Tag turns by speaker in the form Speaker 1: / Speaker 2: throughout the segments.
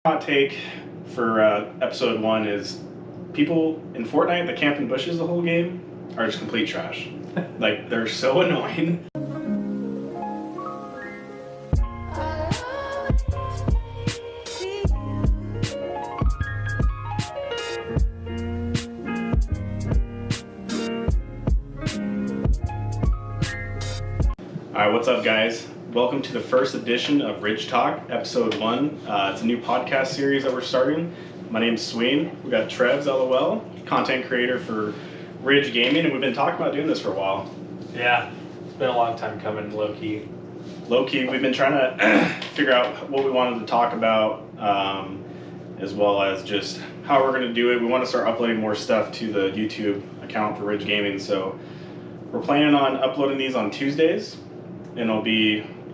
Speaker 1: Hot take for episode 1 is people in Fortnite that camp in bushes the whole game are just complete trash. Like, they're so annoying. Alright, what's up guys? Welcome to the first edition of RIDG Talk, episode 1. It's a new podcast series that we're starting. My name's Sween. We got Trevslol, content creator for RIDG Gaming, and we've been talking about doing this for a while.
Speaker 2: Yeah, it's been a long time coming, low-key.
Speaker 1: Low-key, we've been trying to figure out what we wanted to talk about, as well as just how we're going to do it. We want to start uploading more stuff to the YouTube account for RIDG Gaming, so we're planning on uploading these on Tuesdays, and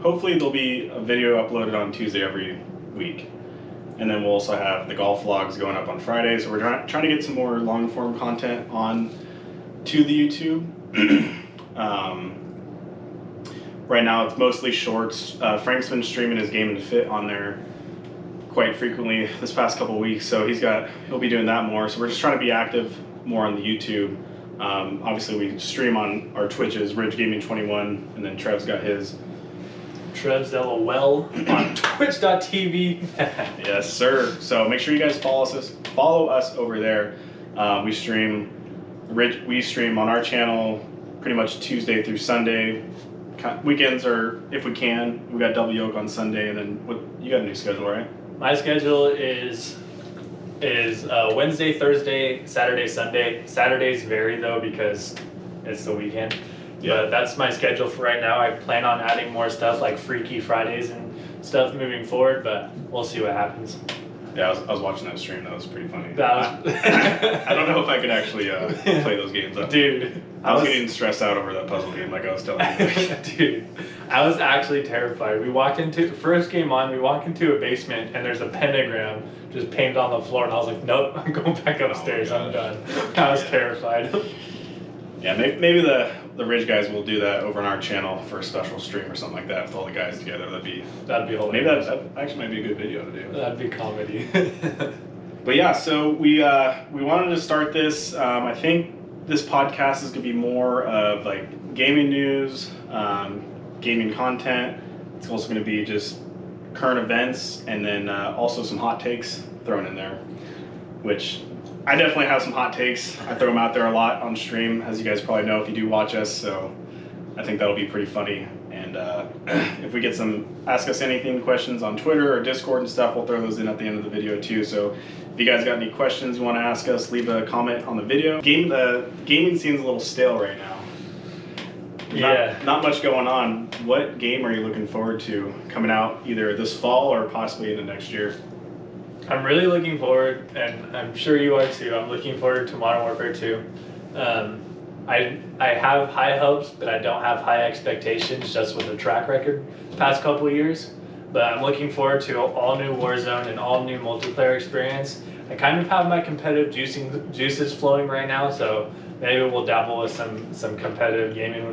Speaker 1: hopefully there'll be a video uploaded on Tuesday every week. And then we'll also have the golf vlogs going up on Friday. So we're trying to get some more long form content on to the YouTube. Right now it's mostly shorts. Frank's been streaming his Game and Fit on there quite frequently this past couple weeks. So he'll be doing that more. So we're just trying to be active more on the YouTube. Obviously we stream on our Twitches, RIDG Gaming 21, and then Trev's got his
Speaker 2: Trevslol on twitch.tv.
Speaker 1: Yes, sir. So make sure you guys follow us over there. We stream on our channel pretty much Tuesday through Sunday. Weekends are, if we can. We got double yoke on Sunday, and then you got a new schedule, right?
Speaker 2: My schedule is Wednesday, Thursday, Saturday, Sunday. Saturdays vary though because it's the weekend. Yeah, but that's my schedule for right now. I plan on adding more stuff like Freaky Fridays and stuff moving forward, but we'll see what happens.
Speaker 1: Yeah, I was watching that stream. That was pretty funny. I don't know if I could actually play those games up.
Speaker 2: Dude,
Speaker 1: I was getting stressed out over that puzzle game like I was telling you.
Speaker 2: Dude, I was actually terrified. First game on, we walk into a basement and there's a pentagram just painted on the floor, and I was like, nope, I'm going back upstairs. I'm done. I was terrified.
Speaker 1: Yeah, maybe the RIDG guys will do that over on our channel for a special stream or something like that with all the guys together. That'd be hilarious. Maybe that actually might be a good video to do.
Speaker 2: That'd be comedy.
Speaker 1: But yeah, so we wanted to start this. I think this podcast is gonna be more of like gaming news, gaming content. It's also gonna be just current events, and then also some hot takes thrown in there, which I definitely have some hot takes. I throw them out there a lot on stream, as you guys probably know if you do watch us, so I think that'll be pretty funny. And if we get some Ask Us Anything questions on Twitter or Discord and stuff, we'll throw those in at the end of the video too. So if you guys got any questions you want to ask us, leave a comment on the video. The gaming scene's a little stale right now.
Speaker 2: Yeah.
Speaker 1: Not much going on. What game are you looking forward to coming out either this fall or possibly into next year?
Speaker 2: I'm really looking forward, and I'm sure you are too. I'm looking forward to Modern Warfare 2. I have high hopes, but I don't have high expectations just with the track record the past couple of years. But I'm looking forward to all new Warzone and all new multiplayer experience. I kind of have my competitive juices flowing right now, so maybe we'll dabble with some competitive gaming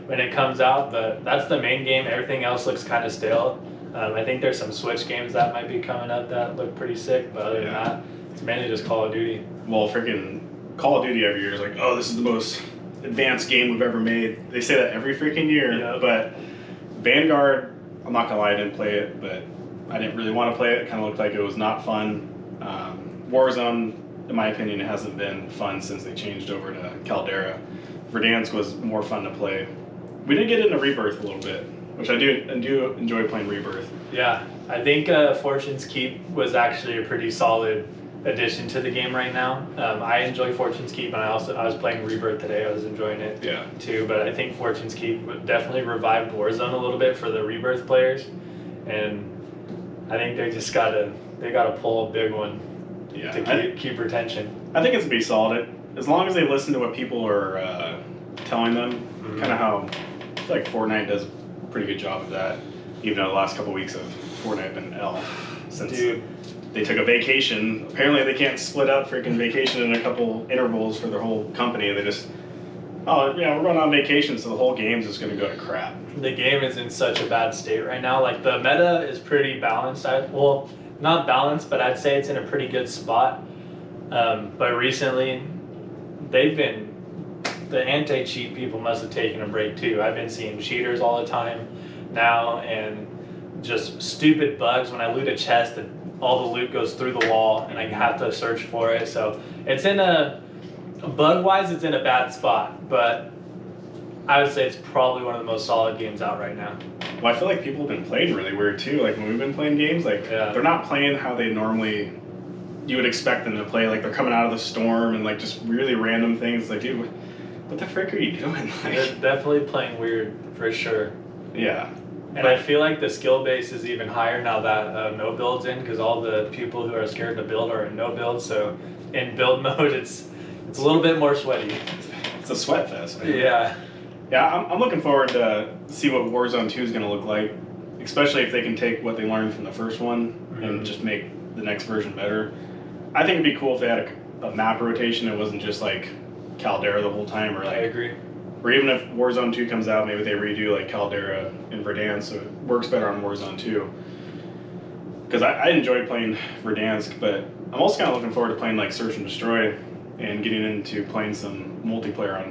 Speaker 2: when it comes out. But that's the main game. Everything else looks kind of stale. I think there's some Switch games that might be coming up that look pretty sick, but other than that, it's mainly just Call of Duty.
Speaker 1: Well, freaking Call of Duty every year is like, oh, this is the most advanced game we've ever made. They say that every freaking year,
Speaker 2: Yep.
Speaker 1: But Vanguard, I'm not gonna lie, I didn't play it, but I didn't really want to play it. It kind of looked like it was not fun. Warzone, in my opinion, hasn't been fun since they changed over to Caldera. Verdansk was more fun to play. We did get into Rebirth a little bit, which I do enjoy playing Rebirth.
Speaker 2: Yeah, I think Fortune's Keep was actually a pretty solid addition to the game right now. I enjoy Fortune's Keep, and I was playing Rebirth today. I was enjoying it too. But I think Fortune's Keep definitely revived Warzone a little bit for the Rebirth players, and I think they just gotta pull a big one to keep retention.
Speaker 1: I think it's gonna be solid as long as they listen to what people are telling them. Mm-hmm. Kind of how I feel like Fortnite does a pretty good job of that, even though the last couple weeks of Fortnite have been L since they took a vacation. Apparently they can't split up freaking vacation in a couple intervals for their whole company. They just, oh yeah, we're going on vacation, so the whole game's just going to go to crap.
Speaker 2: The game is in such a bad state right now. Like, the meta is pretty balanced. not balanced, but I'd say it's in a pretty good spot. But recently, the anti-cheat people must have taken a break too. I've been seeing cheaters all the time now, and just stupid bugs. When I loot a chest, all the loot goes through the wall, and I have to search for it. So it's in bug-wise, it's in a bad spot, but I would say it's probably one of the most solid games out right now.
Speaker 1: Well, I feel like people have been playing really weird too. Like when we've been playing games, like they're not playing how you would expect them to play. Like they're coming out of the storm and like just really random things. Like, dude, what the frick are you doing? Like,
Speaker 2: they're definitely playing weird for sure.
Speaker 1: Yeah.
Speaker 2: And I feel like the skill base is even higher now that no build's in, because all the people who are scared to build are in no build. So in build mode, it's a little bit more sweaty.
Speaker 1: It's a sweat fest, man.
Speaker 2: Yeah.
Speaker 1: Yeah, I'm looking forward to see what Warzone 2 is going to look like, especially if they can take what they learned from the first one and just make the next version better. I think it'd be cool if they had a map rotation that wasn't just like Caldera the whole time, or like,
Speaker 2: I agree.
Speaker 1: Or even if Warzone 2 comes out, maybe they redo like Caldera and Verdansk so it works better on Warzone 2. Because I enjoyed playing Verdansk, but I'm also kind of looking forward to playing like Search and Destroy and getting into playing some multiplayer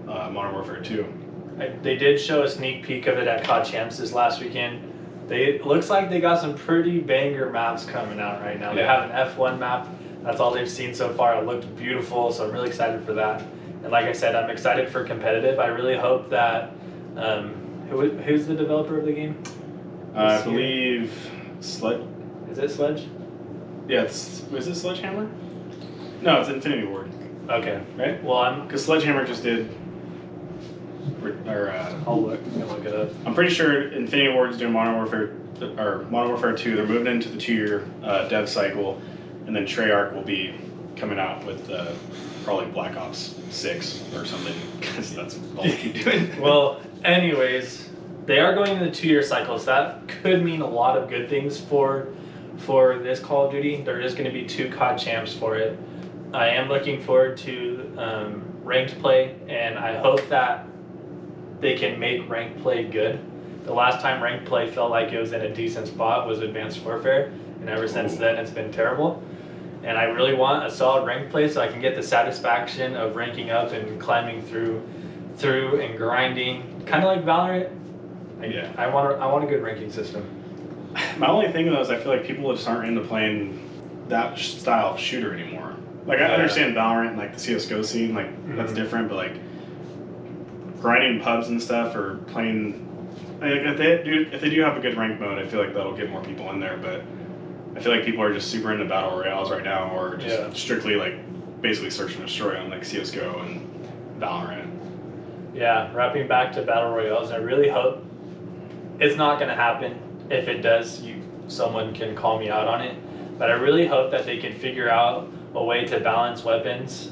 Speaker 1: on Modern Warfare 2.
Speaker 2: They did show a sneak peek of it at COD Champs this last weekend. It looks like they got some pretty banger maps coming out right now. They have an F1 map. That's all they've seen so far. It looked beautiful, so I'm really excited for that. And like I said, I'm excited for competitive. I really hope that who's the developer of the game?
Speaker 1: I believe Sledge.
Speaker 2: Is it Sledge?
Speaker 1: Yeah, is it Sledgehammer? No, it's Infinity Ward.
Speaker 2: Okay.
Speaker 1: Right?
Speaker 2: Well,
Speaker 1: because Sledgehammer just did.
Speaker 2: I'll look it up.
Speaker 1: I'm pretty sure Infinity Ward's doing Modern Warfare 2. They're moving into the 2-year dev cycle, and then Treyarch will be coming out with probably Black Ops 6 or something, because that's all they keep doing.
Speaker 2: Well, anyways, they are going in the 2-year cycle, so that could mean a lot of good things for this Call of Duty. There is going to be 2 COD champs for it. I am looking forward to ranked play, and I hope that they can make ranked play good. The last time ranked play felt like it was in a decent spot was Advanced Warfare, and ever since then it's been terrible. And I really want a solid ranked play so I can get the satisfaction of ranking up and climbing through and grinding, kind of like Valorant. I want a good ranking system.
Speaker 1: My only thing though is I feel like people just aren't into playing that style of shooter anymore. Like I understand Valorant and like the CS:GO scene, like that's different, but like grinding pubs and stuff or playing, like if they do have a good rank mode, I feel like that'll get more people in there. But I feel like people are just super into battle royales right now, or just strictly like basically search and destroy on like CS:GO and Valorant.
Speaker 2: Yeah, wrapping back to battle royales, I really hope it's not going to happen. If it does, someone can call me out on it. But I really hope that they can figure out a way to balance weapons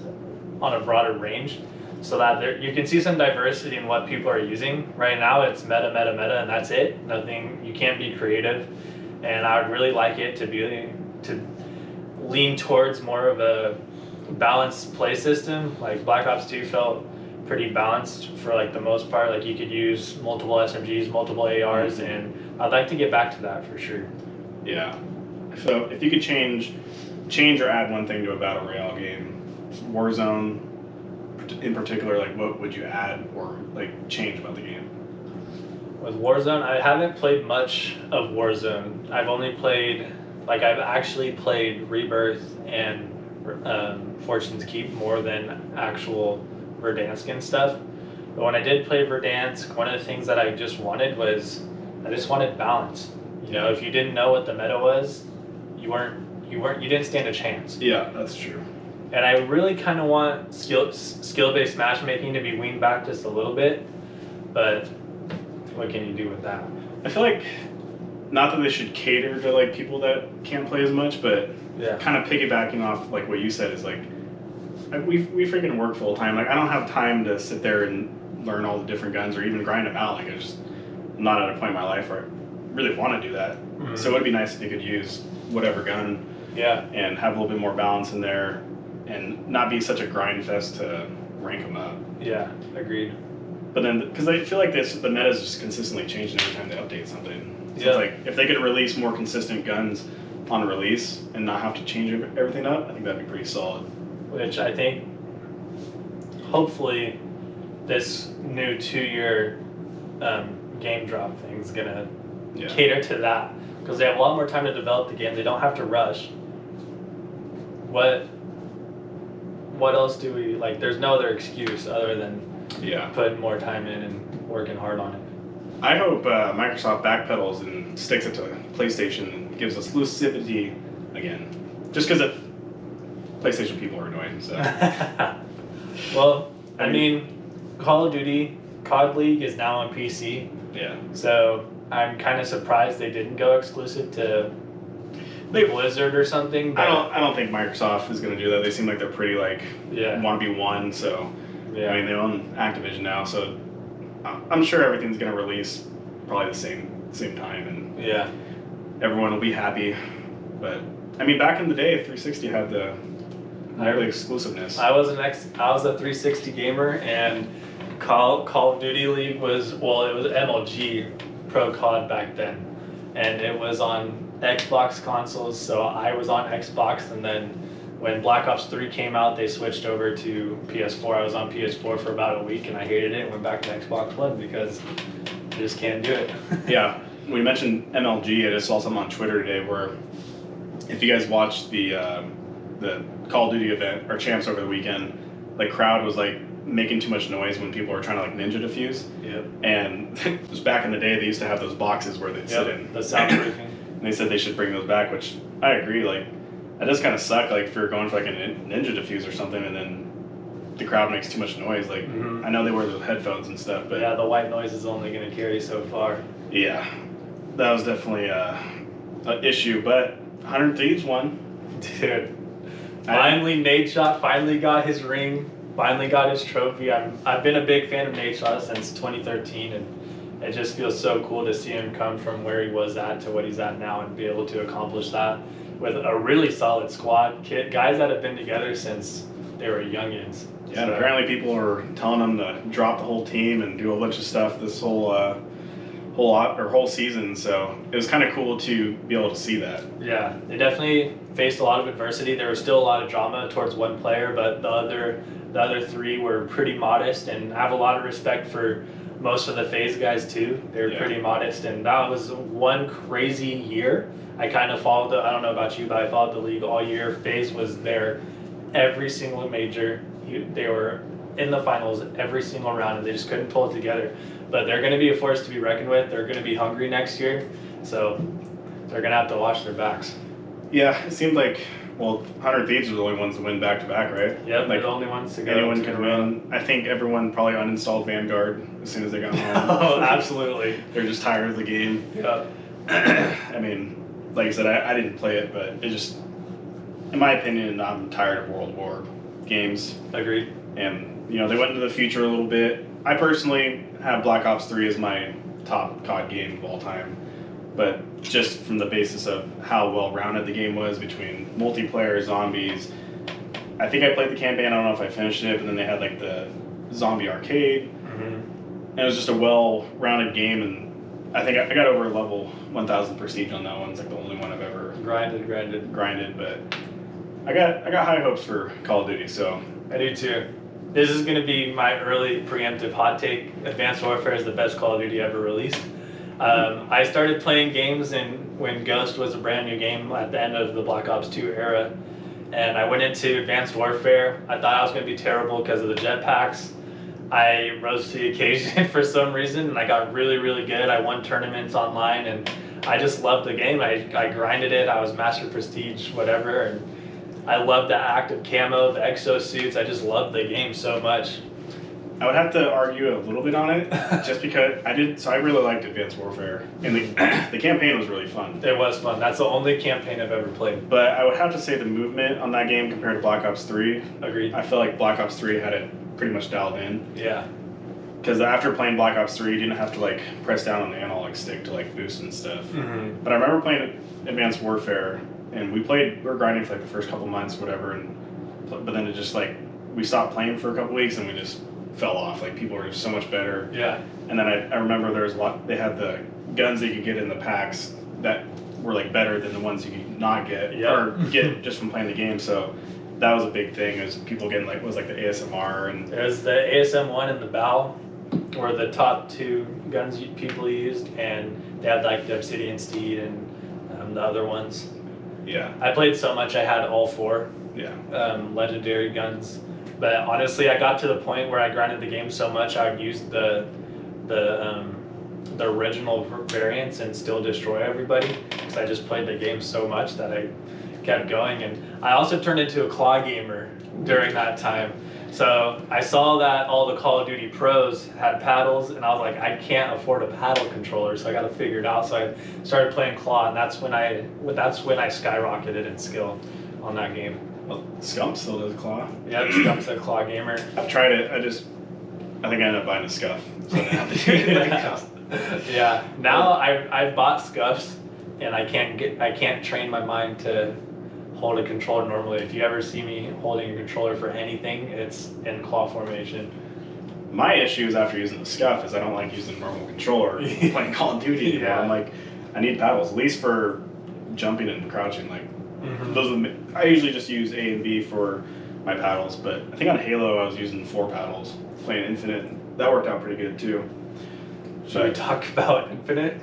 Speaker 2: on a broader range, so that you can see some diversity in what people are using. Right now it's meta, and that's it. Nothing, you can't be creative. And I would really like it to lean towards more of a balanced play system. Like Black Ops 2 felt pretty balanced for like the most part. Like you could use multiple SMGs, multiple ARs, and I'd like to get back to that for sure.
Speaker 1: Yeah. So if you could change or add one thing to a battle royale game, Warzone in particular, like what would you add or like change about the game?
Speaker 2: With Warzone, I haven't played much of Warzone. I've actually played Rebirth and Fortune's Keep more than actual Verdansk and stuff. But when I did play Verdansk, one of the things that I just wanted was balance. You know, if you didn't know what the meta was, you didn't stand a chance.
Speaker 1: Yeah, that's true.
Speaker 2: And I really kind of want skill-based matchmaking to be weaned back just a little bit, but what can you do with that?
Speaker 1: I feel like, not that they should cater to like people that can't play as much, but kind of piggybacking off like what you said is like, we freaking work full time. Like I don't have time to sit there and learn all the different guns or even grind them out. Like I'm not at a point in my life where I really want to do that. So it would be nice if you could use whatever gun and have a little bit more balance in there and not be such a grind fest to rank them up.
Speaker 2: Yeah, agreed.
Speaker 1: But then, because I feel like the meta is just consistently changing every time they update something. So
Speaker 2: it's
Speaker 1: like, if they could release more consistent guns on release and not have to change everything up, I think that'd be pretty solid.
Speaker 2: Which I think, hopefully, this new 2-year game drop thing's gonna cater to that, because they have a lot more time to develop the game. They don't have to rush. What else do we like? There's no other excuse other than putting more time in and working hard on it.
Speaker 1: I hope Microsoft backpedals and sticks it to PlayStation and gives us exclusivity again. Just because PlayStation people are annoying. So.
Speaker 2: Well, I mean, Call of Duty, COD League is now on PC.
Speaker 1: Yeah.
Speaker 2: So I'm kind of surprised they didn't go exclusive to Blizzard or something. But
Speaker 1: I don't think Microsoft is going to do that. They seem like they're pretty want to be one. So I mean, they own Activision now, so I'm sure everything's going to release probably the same time, and everyone will be happy. But I mean, back in the day, 360 had the exclusiveness.
Speaker 2: I was a 360 gamer, and Call of Duty League was it was MLG Pro COD back then, and it was on Xbox consoles. So I was on Xbox, and then when Black Ops 3 came out, they switched over to PS4. I was on PS4 for about a week, and I hated it and went back to Xbox One because you just can't do it.
Speaker 1: Yeah, we mentioned MLG. I just saw something on Twitter today where if you guys watched the Call of Duty event or champs over the weekend, like crowd was like making too much noise when people were trying to like ninja defuse.
Speaker 2: Yep.
Speaker 1: And it was back in the day, they used to have those boxes where they'd sit in.
Speaker 2: The soundproofing.
Speaker 1: And they said they should bring those back, which I agree. Like, that does kind of suck. Like, if you're going for like a ninja defuse or something, and then the crowd makes too much noise. Like, I know they wear those headphones and stuff, but
Speaker 2: the white noise is only going to carry so far.
Speaker 1: Yeah, that was definitely an issue. But 100 Thieves won.
Speaker 2: Dude, finally Nadeshot finally got his ring. Finally got his trophy. I've been a big fan of Nadeshot since 2013, and it just feels so cool to see him come from where he was at to what he's at now and be able to accomplish that with a really solid squad. Guys that have been together since they were youngins.
Speaker 1: Yeah, and apparently people are telling him to drop the whole team and do a bunch of stuff this whole season. So it was kind of cool to be able to see that. Yeah,
Speaker 2: they definitely faced a lot of adversity. There was still a lot of drama towards one player, but the other three were pretty modest, and I have a lot of respect for most of the FaZe guys too. They were pretty modest, and that was one crazy year. I kind of followed I don't know about you, but I followed the league all year. FaZe was there every single major. They were in the finals every single round, and they just couldn't pull it together. But they're going to be a force to be reckoned with. They're going to be hungry next year, so they're going to have to watch their backs. Yeah, it seemed like, 100 Thieves were the only ones to win back-to-back, right? Yep, they're the only ones to go.
Speaker 1: Anyone could win. I think everyone probably uninstalled Vanguard as soon as they got home.
Speaker 2: Oh, absolutely.
Speaker 1: They're just tired of the game.
Speaker 2: Yep.
Speaker 1: I mean, like I said, I didn't play it, but it just, in my opinion, I'm tired of World War games.
Speaker 2: Agreed.
Speaker 1: And, they went into the future a little bit. I personally have Black Ops 3 as my top COD game of all time. But just from the basis of how well-rounded the game was between multiplayer, zombies. I think I played the campaign, I don't know if I finished it, but then they had like the zombie arcade. And it was just a well-rounded game, and I think I got over level 1000 Prestige on that one. It's like the only one I've ever grinded, but I got high hopes for Call of Duty, so.
Speaker 2: I do too. This is going to be my early preemptive hot take. Advanced Warfare is the best Call of Duty ever released. I started playing games when Ghost was a brand new game at the end of the Black Ops 2 era, and I went into Advanced Warfare. I thought I was going to be terrible because of the jetpacks. I rose to the occasion for some reason, and I got really, really good. I won tournaments online, and I just loved the game. I grinded it. I was Master Prestige, whatever, and I loved the active camo, the exosuits. I just loved the game so much.
Speaker 1: I would have to argue a little bit on it, just because I really liked Advanced Warfare, and the campaign was really fun.
Speaker 2: It was fun. That's the only campaign I've ever played.
Speaker 1: But I would have to say the movement on that game compared to Black Ops 3.
Speaker 2: Agreed.
Speaker 1: I feel like Black Ops 3 had it pretty much dialed in.
Speaker 2: Yeah.
Speaker 1: Because after playing Black Ops 3, you didn't have to like press down on the analog stick to like boost and stuff. But I remember playing Advanced Warfare, and we were grinding for like the first couple months, whatever, but then it just like, we stopped playing for a couple weeks, and we just fell off. Like, people were just so much better.
Speaker 2: Yeah.
Speaker 1: And then I remember there was they had the guns that you could get in the packs that were like better than the ones you could not get
Speaker 2: Yeah.
Speaker 1: or get just from playing the game. So that was a big thing. Is people getting like the ASMR and
Speaker 2: There's the ASM-1 and the BAL were the top two guns people used, and they had like the Obsidian Steed and the other ones.
Speaker 1: yeah,
Speaker 2: I played so much I had all four
Speaker 1: yeah.
Speaker 2: legendary guns. But honestly, I got to the point where I grinded the game so much I would use the original variants and still destroy everybody, because I just played the game so much that I kept going. And I also turned into a claw gamer during that time. So I saw that all the Call of Duty pros had paddles, and I was like, I can't afford a paddle controller, so I got to figure it out. So I started playing claw, and that's when I skyrocketed in skill on that game.
Speaker 1: Well, Scump still does claw.
Speaker 2: Yeah, Scump's a claw gamer.
Speaker 1: I've tried it. I think I ended up buying a Scuff. So I didn't have to do it.
Speaker 2: Yeah. Now I've bought Scuffs, and I can't train my mind to hold a controller normally. If you ever see me holding a controller for anything, it's in claw formation.
Speaker 1: My issue is after using the Scuff is I don't like using a normal controller playing Call of Duty anymore.
Speaker 2: Yeah.
Speaker 1: I'm like, I need paddles, at least for jumping and crouching. Like I usually just use A and B for my paddles, but I think on Halo I was using 4 paddles, playing Infinite. That worked out pretty good too.
Speaker 2: Should we talk about Infinite?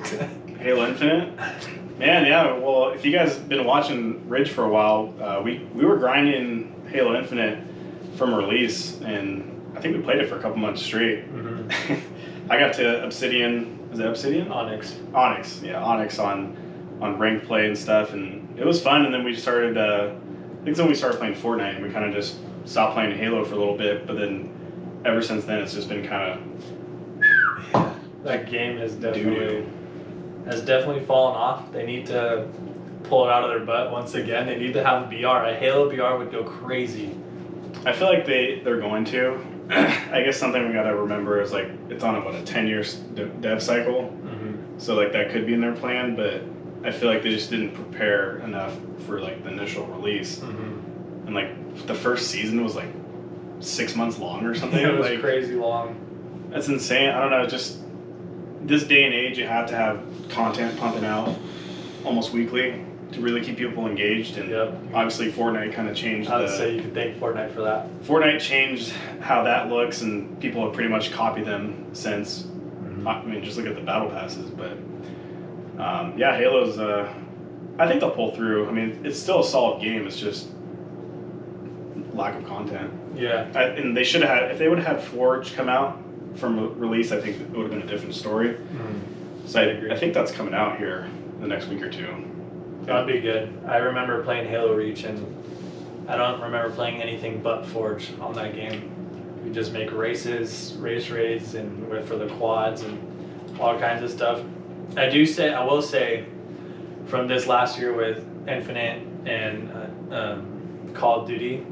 Speaker 1: Halo Infinite? Man, yeah. Well, if you guys have been watching RIDG for a while, we were grinding Halo Infinite from release, and I think we played it for a couple months straight. I got to Obsidian. Is it Obsidian?
Speaker 2: Onyx.
Speaker 1: Onyx, yeah, Onyx on ranked play and stuff, and it was fun. And then we started. I think it's when we started playing Fortnite, and we kind of just stopped playing Halo for a little bit. But then, ever since then, it's just been kind of.
Speaker 2: That game has definitely fallen off. They need to pull it out of their butt once again. They need to have VR. A Halo VR would go crazy.
Speaker 1: I feel like they're going to. I guess something we gotta remember is like it's on a 10-year dev cycle, so like that could be in their plan, but I feel like they just didn't prepare enough for like the initial release, and like the first season was like 6 months long or something.
Speaker 2: It was
Speaker 1: like,
Speaker 2: crazy long.
Speaker 1: That's insane. I don't know. Just this day and age, you have to have content pumping out almost weekly to really keep people engaged, and obviously Fortnite kind of changed.
Speaker 2: I would say you could thank Fortnite for that.
Speaker 1: Fortnite changed how that looks, and people have pretty much copied them since. I mean, just look at the battle passes, but yeah, Halo's. I think they'll pull through. I mean, it's still a solid game. It's just lack of content.
Speaker 2: Yeah.
Speaker 1: And they should have had. If they would have had Forge come out from release, I think it would have been a different story. So I think that's coming out here in the next week or two.
Speaker 2: That'd be good. I remember playing Halo Reach, and I don't remember playing anything but Forge on that game. We just make race raids, and for the quads and all kinds of stuff. I will say, from this last year with Infinite and Call of Duty,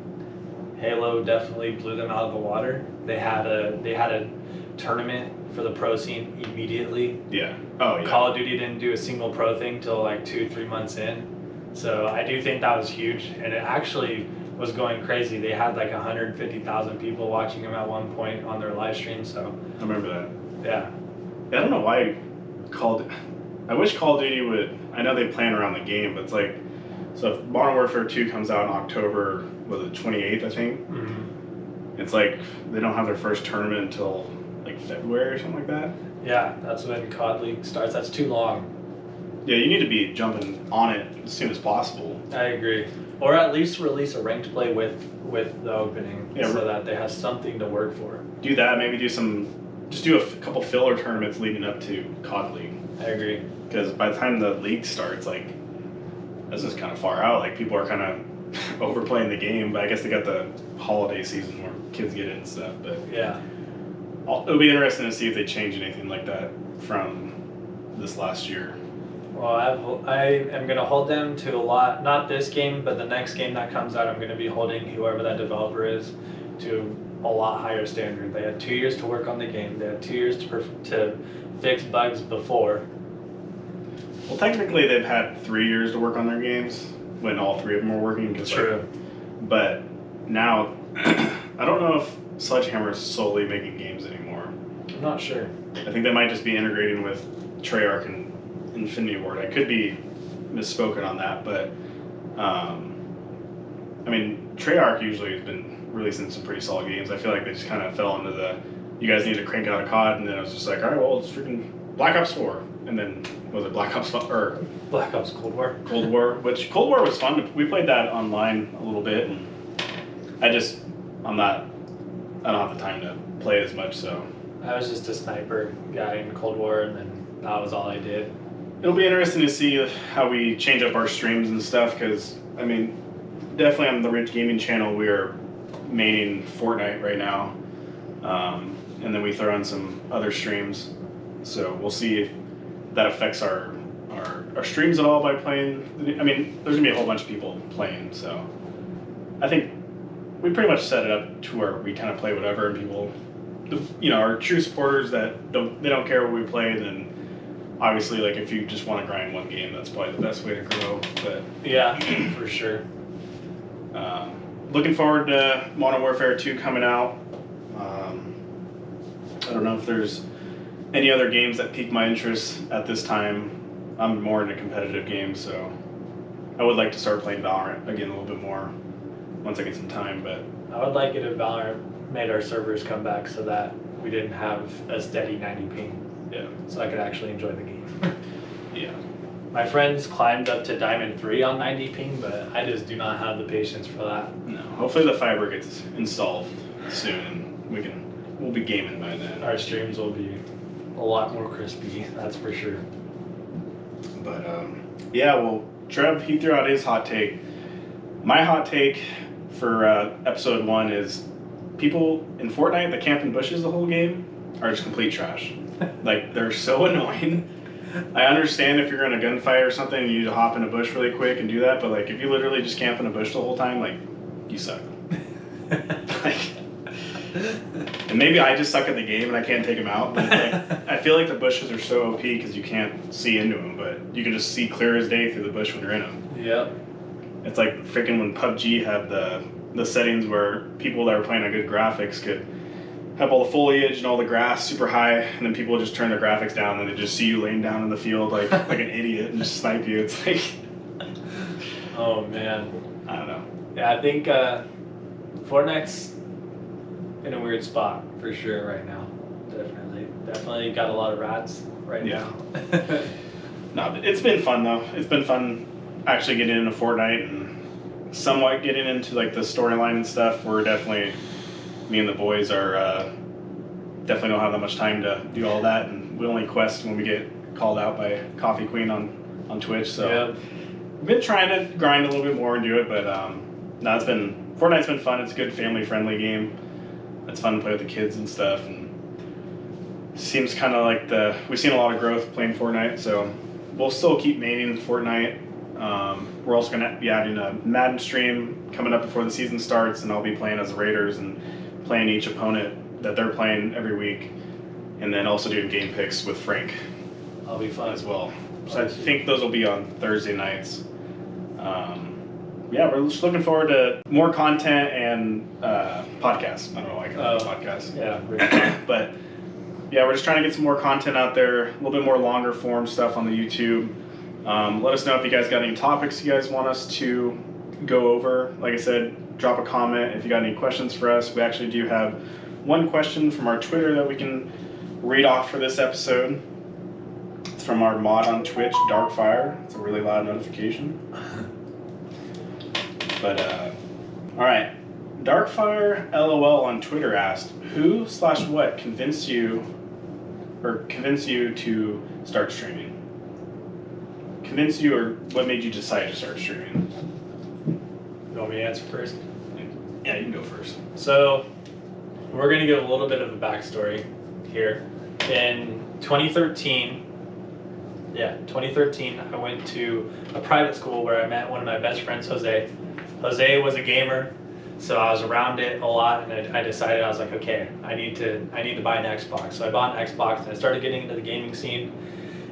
Speaker 2: Halo definitely blew them out of the water. They had a tournament for the pro scene immediately.
Speaker 1: Yeah. Oh, yeah.
Speaker 2: Call of Duty didn't do a single pro thing till like 2-3 months in. So I do think that was huge, and it actually was going crazy. They had like 150,000 people watching them at one point on their live stream. So
Speaker 1: I remember that.
Speaker 2: Yeah.
Speaker 1: I don't know why I wish Call of Duty would. I know they plan around the game, but it's like, so if Modern Warfare 2 comes out in October, was it 28th, I think? It's like they don't have their first tournament until like February or something like that.
Speaker 2: Yeah, that's when COD League starts. That's too long.
Speaker 1: Yeah, you need to be jumping on it as soon as possible.
Speaker 2: I agree. Or at least release a ranked play with the opening, so that they have something to work for.
Speaker 1: Do that. Maybe do a couple filler tournaments leading up to COD League.
Speaker 2: I agree.
Speaker 1: Because by the time the league starts, like, this is kind of far out. Like, people are kind of overplaying the game. But I guess they got the holiday season where kids get it and stuff. But
Speaker 2: yeah,
Speaker 1: it'll be interesting to see if they change anything like that from this last year.
Speaker 2: Well, I am going to hold them to a lot, not this game, but the next game that comes out, I'm going to be holding whoever that developer is to a lot higher standard. They had 2 years to work on the game. They had 2 years to fix bugs before.
Speaker 1: Well, technically, they've had 3 years to work on their games when all 3 of them were working.
Speaker 2: True.
Speaker 1: But now, I don't know if Sledgehammer is solely making games anymore.
Speaker 2: I'm not sure.
Speaker 1: I think they might just be integrating with Treyarch and Infinity Ward. I could be misspoken on that, but I mean, Treyarch usually has been releasing some pretty solid games. I feel like they just kind of fell into the, you guys need to crank out a COD, and then I was just like, all right, well, it's freaking Black Ops 4, and then was it Black Ops 5, or
Speaker 2: Black Ops Cold War?
Speaker 1: Cold War, which Cold War was fun. We played that online a little bit, and I don't have the time to play as much, so.
Speaker 2: I was just a sniper guy in Cold War, and then that was all I did.
Speaker 1: It'll be interesting to see how we change up our streams and stuff, because, I mean, definitely on the RIDG Gaming channel, we are maining Fortnite right now, and then we throw on some other streams, so we'll see if that affects our streams at all by playing. I mean, there's gonna be a whole bunch of people playing, so I think we pretty much set it up to where we kind of play whatever, and people, our true supporters that don't care what we play, then obviously, like, if you just want to grind one game, that's probably the best way to grow. But
Speaker 2: yeah, for sure.
Speaker 1: Looking forward to Modern Warfare 2 coming out. I don't know if there's any other games that pique my interest at this time. I'm more into competitive games, so I would like to start playing Valorant again a little bit more once I get some time. But
Speaker 2: I would like it if Valorant made our servers come back so that we didn't have a steady 90 ping.
Speaker 1: yeah,
Speaker 2: So I could actually enjoy the game.
Speaker 1: yeah.
Speaker 2: My friends climbed up to Diamond 3 on 90 ping, but I just do not have the patience for that.
Speaker 1: No, hopefully the fiber gets installed soon, and we'll be gaming by then.
Speaker 2: Our streams will be a lot more crispy, that's for sure.
Speaker 1: But yeah, well, Trev, he threw out his hot take. My hot take for episode 1 is people in Fortnite that camp in bushes the whole game are just complete trash. Like, they're so annoying. I understand if you're in a gunfight or something, you need to hop in a bush really quick and do that, but like, if you literally just camp in a bush the whole time, like, you suck. Like, and maybe I just suck at the game and I can't take them out, but like, I feel like the bushes are so OP because you can't see into them, but you can just see clear as day through the bush when you're in them.
Speaker 2: Yep.
Speaker 1: It's like freaking when PUBG had the settings where people that were playing on good graphics could have all the foliage and all the grass super high, and then people would just turn their graphics down and they just see you laying down in the field like an idiot and just snipe you. It's like,
Speaker 2: oh man.
Speaker 1: I don't know.
Speaker 2: Yeah, I think Fortnite's in a weird spot for sure right now. Definitely got a lot of rats right now.
Speaker 1: No, it's been fun though. It's been fun actually getting into Fortnite and somewhat getting into like the storyline and stuff. We're definitely, me and the boys are definitely don't have that much time to do all that, and we only quest when we get called out by Coffee Queen on Twitch. So we've been trying to grind a little bit more and do it, but no, Fortnite's been fun. It's a good family friendly game. It's fun to play with the kids and stuff, and seems kind of like we've seen a lot of growth playing Fortnite, so we'll still keep maining Fortnite. We're also going to be adding a Madden stream coming up before the season starts, and I'll be playing as the Raiders and playing each opponent that they're playing every week, and then also doing game picks with Frank.
Speaker 2: I'll be fun
Speaker 1: as well. So I think those will be on Thursday nights. Yeah, we're just looking forward to more content and podcasts. I don't know why I call it podcasts.
Speaker 2: Yeah.
Speaker 1: But yeah, we're just trying to get some more content out there, a little bit more longer form stuff on the YouTube. Let us know if you guys got any topics you guys want us to go over. Like I said, drop a comment if you got any questions for us. We actually do have one question from our Twitter that we can read off for this episode. It's from our mod on Twitch, Darkfire. It's a really loud notification. But, all right. Darkfire LOL on Twitter asked, who/what convinced you to start streaming? Convince you, or what made you decide to start streaming?
Speaker 2: You want me to answer first?
Speaker 1: Yeah, you can go first.
Speaker 2: So, we're going to give a little bit of a backstory here. In 2013, I went to a private school where I met one of my best friends, Jose. Jose was a gamer, so I was around it a lot, and I decided, I was like, okay, I need to buy an Xbox. So I bought an Xbox, and I started getting into the gaming scene.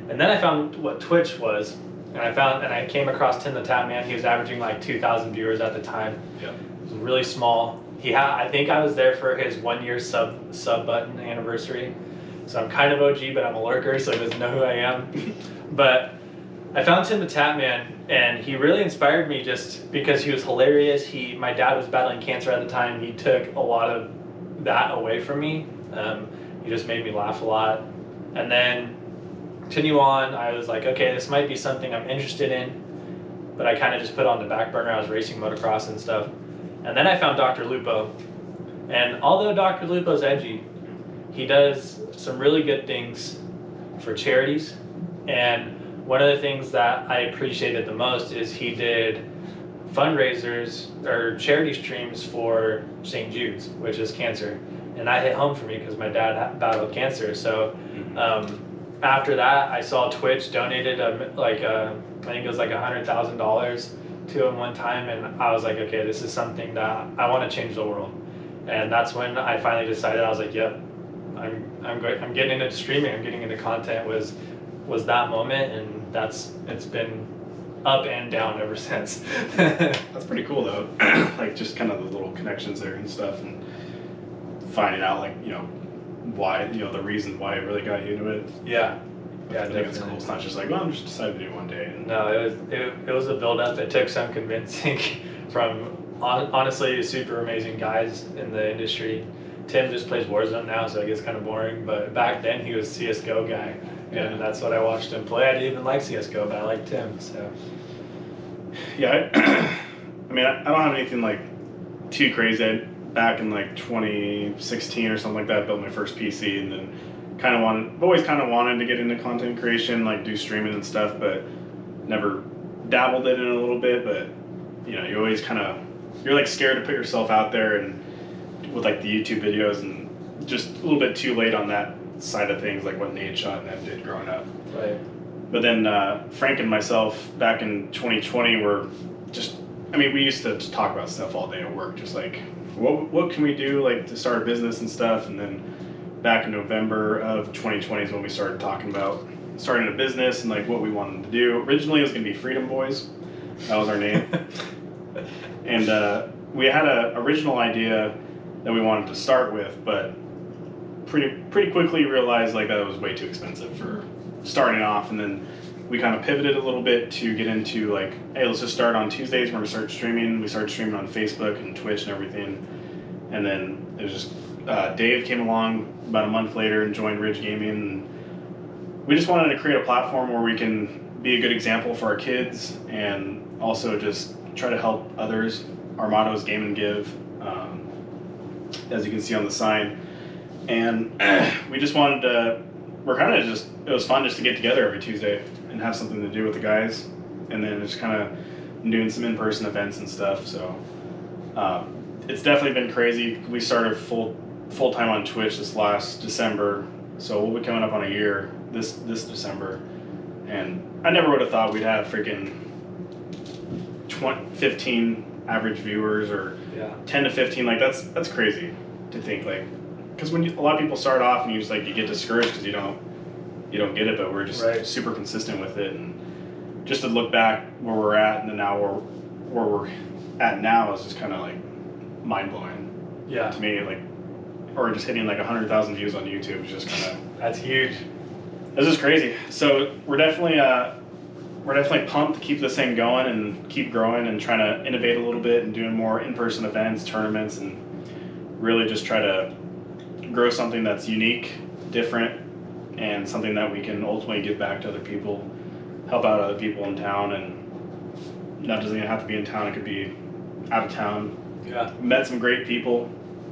Speaker 2: And then I found what Twitch was, and I came across Tim the Tap Man. He was averaging like 2,000 viewers at the time.
Speaker 1: Yeah.
Speaker 2: It was really small. I think I was there for his 1 year sub button anniversary. So I'm kind of OG, but I'm a lurker, so he doesn't know who I am. But I found Tim the Tatman, and he really inspired me just because he was hilarious. My dad was battling cancer at the time. He took a lot of that away from me. He just made me laugh a lot. And then continue on, I was like, okay, this might be something I'm interested in, but I kind of just put it on the back burner. I was racing motocross and stuff. And then I found Dr. Lupo. And although Dr. Lupo's edgy, he does some really good things for charities. And one of the things that I appreciated the most is he did fundraisers or charity streams for St. Jude's, which is cancer. And that hit home for me because my dad battled cancer. So after that, I saw Twitch donated I think it was like $100,000 to him one time, and I was like, okay, this is something that I want to change the world. And that's when I finally decided. I was like, yep, I'm getting into streaming. I'm getting into content. Was that moment, and it's been up and down ever since.
Speaker 1: That's pretty cool though. Like just kind of the little connections there and stuff, and finding out why, the reason why it really got you into it.
Speaker 2: Yeah.
Speaker 1: I think it's cool. It's not just like, well, I'm just decided to do it one day.
Speaker 2: No, it was a build up. It took some convincing from honestly super amazing guys in the industry. Tim just plays Warzone now, so it gets kind of boring. But back then he was CS:GO guy, and that's what I watched him play. I didn't even like CS:GO, but I liked Tim. So
Speaker 1: yeah, I mean, I don't have anything like too crazy. Back in like 2016 or something like that, I built my first PC, and then always kind of wanted to get into content creation, like do streaming and stuff, but never dabbled in it a little bit. But you always you're like scared to put yourself out there, and with like the YouTube videos, and just a little bit too late on that side of things, like what Nate Shot and them did growing up.
Speaker 2: Right.
Speaker 1: But then Frank and myself back in 2020 were we used to just talk about stuff all day at work, just like what can we do like to start a business and stuff. And then back in November of 2020 is when we started talking about starting a business and like what we wanted to do. Originally it was going to be Freedom Boys. That was our name. And we had an original idea that we wanted to start with, but pretty quickly realized like that was way too expensive for starting off. And then we kind of pivoted a little bit to get into like, hey, let's just start on Tuesdays. We're going to start streaming. We started streaming on Facebook and Twitch and everything. And then it was just Dave came along about a month later and joined RIDG Gaming. And we just wanted to create a platform where we can be a good example for our kids and also just try to help others. Our motto is game and give, as you can see on the sign. And we just wanted to, it was fun just to get together every Tuesday and have something to do with the guys. And then just kind of doing some in-person events and stuff. So it's definitely been crazy. We started full-time on Twitch this last December. So we'll be coming up on a year this December. And I never would have thought we'd have freaking 15 average viewers or 10 to 15. Like that's crazy to think, like, because when a lot of people start off and you get discouraged because you don't get it, but we're just super consistent with it. And just to look back where we're at and then now where we're at now is just kind of like mind blowing. Yeah. To me, like, or just hitting like 100,000 views on YouTube is just kind of
Speaker 2: that's huge.
Speaker 1: This is crazy. So we're definitely pumped to keep this thing going and keep growing and trying to innovate a little bit and doing more in-person events, tournaments, and really just try to grow something that's unique, different, and something that we can ultimately give back to other people, help out other people in town. And that doesn't even have to be in town, it could be out of town.
Speaker 2: Yeah.
Speaker 1: Met some great people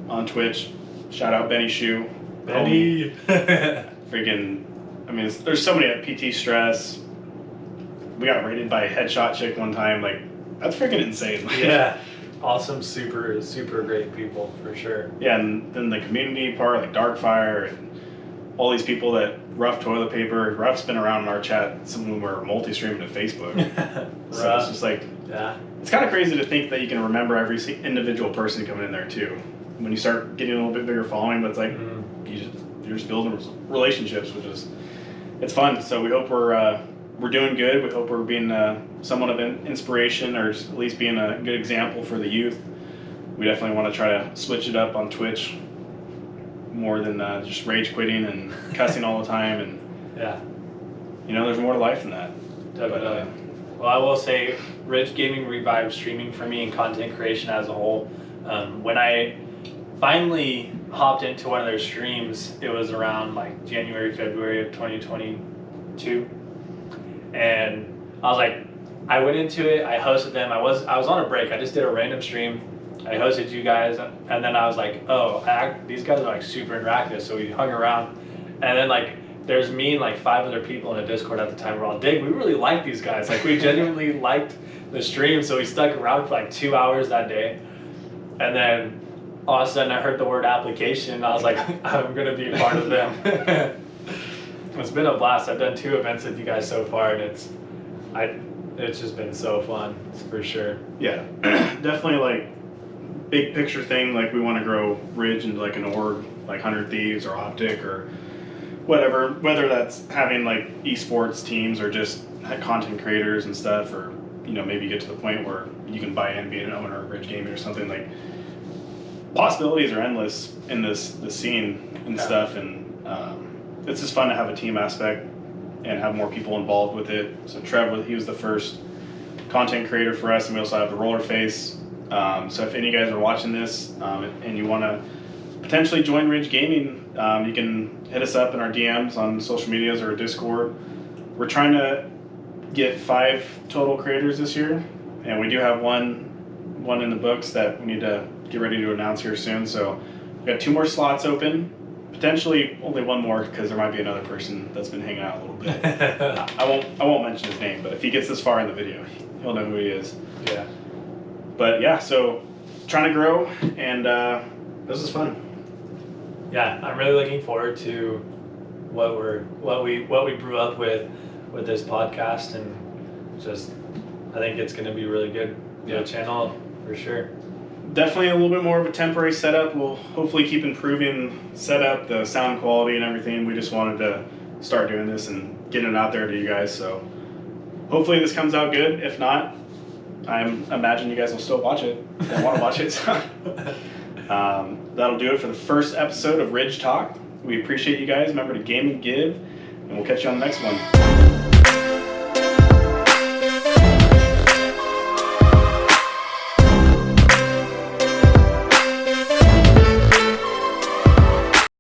Speaker 1: on Twitch. Shout out Benny Shu.
Speaker 2: Benny.
Speaker 1: Freaking, I mean, there's so many at PT Stress. We got raided by a headshot chick one time. Like, that's freaking insane.
Speaker 2: Yeah. Awesome, super great people for sure.
Speaker 1: Yeah, and then the community part, like Darkfire and all these people that Rough Toilet Paper. Rough's been around in our chat. Some of them were multi-streaming to Facebook. So it's just like, it's kind of crazy to think that you can remember every individual person coming in there too. When you start getting a little bit bigger following, but it's like you're just building relationships, which is it's fun. So we hope we're doing good. We hope we're being somewhat of an inspiration, or just at least being a good example for the youth. We definitely want to try to switch it up on Twitch more than just rage quitting and cussing all the time. And there's more to life than that.
Speaker 2: Definitely. Well, I will say, RIDG Gaming revived streaming for me and content creation as a whole. When I finally hopped into one of their streams, it was around like January, February of 2022, and I was like, I went into it. I hosted them. I was on a break. I just did a random stream. I hosted you guys, and then I was like, oh, these guys are like super interactive. So we hung around, and then like there's me and like 5 other people in a Discord at the time. We're all, we really like these guys. Like we genuinely liked the stream, so we stuck around for like 2 hours that day, and then all of a sudden I heard the word application, and I was like, I'm gonna be a part of them. It's been a blast. I've done 2 events with you guys so far, and it's just been so fun, for sure.
Speaker 1: Yeah, definitely like big picture thing. Like we want to grow RIDG into like an org, like 100 Thieves or Optic or whatever. Whether that's having like esports teams or just content creators and stuff, or maybe get to the point where you can buy in, be an owner of RIDG Gaming or something. Like possibilities are endless in the scene and stuff, and it's just fun to have a team aspect and have more people involved with it. So Trev, he was the first content creator for us, and we also have the roller face. So if any of you guys are watching this and you want to potentially join RIDG Gaming, you can hit us up in our DMs on social medias or Discord. We're trying to get 5 total creators this year, and we do have one in the books that we need to get ready to announce here soon. So we've got 2 more slots open. Potentially only 1 more, because there might be another person that's been hanging out a little bit. I won't mention his name, but if he gets this far in the video, he'll know who he is.
Speaker 2: Yeah.
Speaker 1: But yeah, so trying to grow, and this is fun.
Speaker 2: Yeah, I'm really looking forward to what we grew up with this podcast, and just I think it's going to be really good for the channel for sure.
Speaker 1: Definitely a little bit more of a temporary setup. We'll hopefully keep improving setup, the sound quality and everything. We just wanted to start doing this and getting it out there to you guys. So hopefully this comes out good. If not, I imagine you guys will still watch it and want to watch it. So, that'll do it for the first episode of RIDG Talk. We appreciate you guys. Remember to game and give, and we'll catch you on the next one.